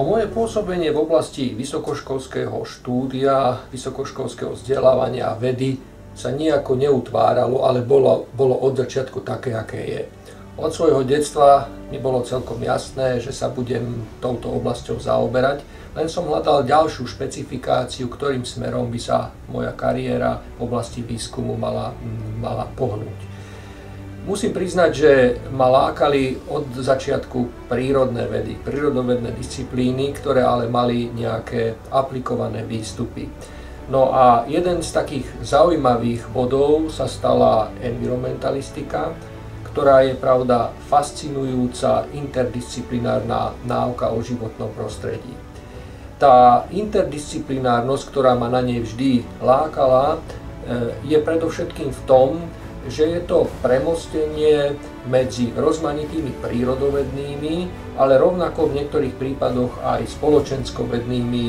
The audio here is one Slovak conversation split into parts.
No, moje pôsobenie v oblasti vysokoškolského štúdia, vysokoškolského vzdelávania a vedy sa nejako neutváralo, ale bolo od začiatku také, aké je. Od svojho detstva mi bolo celkom jasné, že sa budem touto oblasťou zaoberať, len som hľadal ďalšiu špecifikáciu, ktorým smerom by sa moja kariéra v oblasti výskumu mala pohnúť. Musím priznať, že ma lákali od začiatku prírodné vedy, prírodovedné disciplíny, ktoré ale mali nejaké aplikované výstupy. No a jeden z takých zaujímavých bodov sa stala environmentalistika, ktorá je, pravda, fascinujúca interdisciplinárna náuka o životnom prostredí. Tá interdisciplinárnosť, ktorá ma na nej vždy lákala, je predovšetkým v tom, že je to premostenie medzi rozmanitými prírodovednými, ale rovnako v niektorých prípadoch aj spoločenskovednými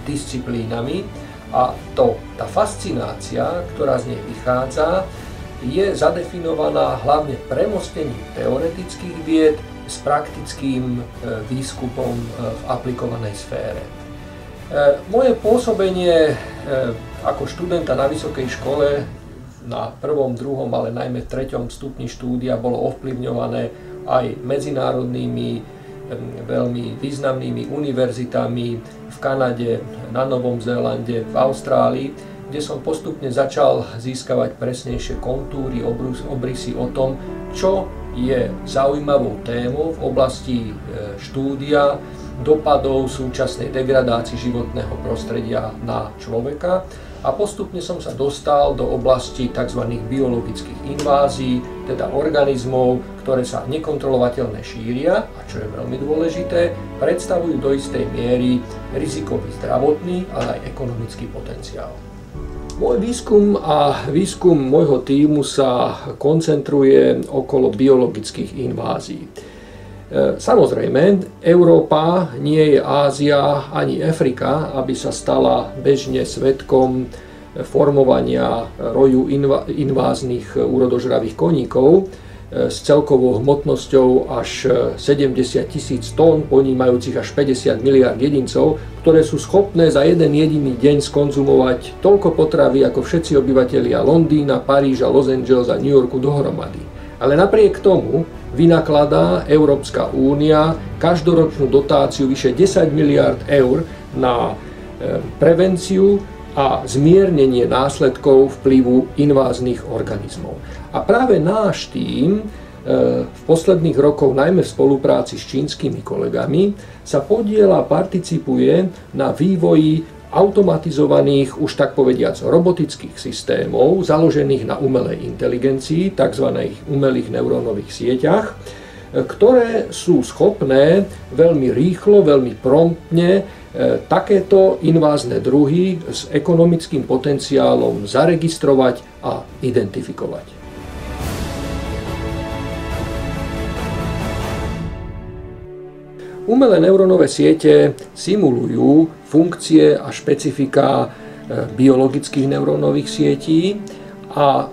disciplínami. A tá fascinácia, ktorá z nej vychádza, je zadefinovaná hlavne premostením teoretických vied s praktickým výskupom v aplikovanej sfére. Moje pôsobenie ako študenta na vysokej škole na prvom, druhom, ale najmä treťom stupni štúdia bolo ovplyvňované aj medzinárodnými, veľmi významnými univerzitami v Kanade, na Novom Zélande, v Austrálii, kde som postupne začal získavať presnejšie kontúry, obrysy o tom, čo je zaujímavou témou v oblasti štúdia dopadov súčasnej degradácie životného prostredia na človeka. A postupne som sa dostal do oblasti tzv. Biologických invázií, teda organizmov, ktoré sa nekontrolovateľne šíria, a čo je veľmi dôležité, predstavujú do istej miery rizikový zdravotný, ale aj ekonomický potenciál. Môj výskum a výskum môjho tímu sa koncentruje okolo biologických invázií. Samozrejme, Európa nie je Ázia ani Afrika, aby sa stala bežne svedkom formovania roju inváznych úrodožravých koníkov s celkovou hmotnosťou až 70 000 tón, ponímajúcich až 50 miliard jedincov, ktoré sú schopné za jeden jediný deň skonzumovať toľko potravy ako všetci obyvatelia Londýna, Paríža, Los Angeles a New Yorku dohromady. Ale napriek tomu vynakladá Európska únia každoročnú dotáciu vyše 10 miliard eur na prevenciu a zmiernenie následkov vplyvu inváznych organizmov. A práve náš tím v posledných rokoch, najmä v spolupráci s čínskymi kolegami, sa podieľa a participuje na vývoji automatizovaných, už tak povediac, robotických systémov založených na umelej inteligencii, tzv. Umelých neurónových sieťach, ktoré sú schopné veľmi rýchlo, veľmi promptne takéto invázne druhy s ekonomickým potenciálom zaregistrovať a identifikovať. Umelé neurónové siete simulujú funkcie a špecifika biologických neurónových sietí a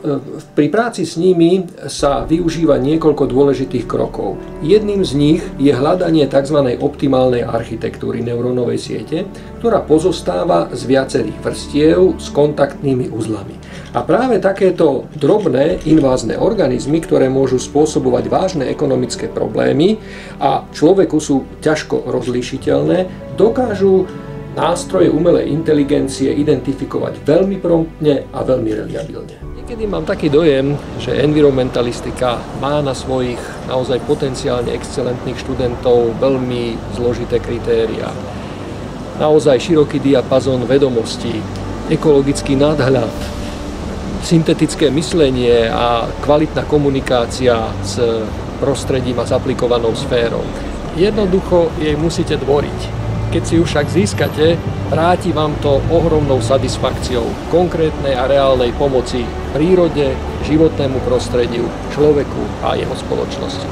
pri práci s nimi sa využíva niekoľko dôležitých krokov. Jedným z nich je hľadanie tzv. Optimálnej architektúry neurónovej siete, ktorá pozostáva z viacerých vrstiev s kontaktnými uzlami. A práve takéto drobné invázne organizmy, ktoré môžu spôsobovať vážne ekonomické problémy a človeku sú ťažko rozlíšiteľné, dokážu nástroje umelej inteligencie identifikovať veľmi promptne a veľmi reliabilne. Niekedy mám taký dojem, že environmentalistika má na svojich naozaj potenciálne excelentných študentov veľmi zložité kritériá. Naozaj široký diapazón vedomostí, ekologický nadhľad, syntetické myslenie a kvalitná komunikácia s prostredím a s aplikovanou sférou. Jednoducho jej musíte dvoriť. Keď si ju však získate, vráti vám to ohromnou satisfakciou konkrétnej a reálnej pomoci prírode, životnému prostrediu, človeku a jeho spoločnosti.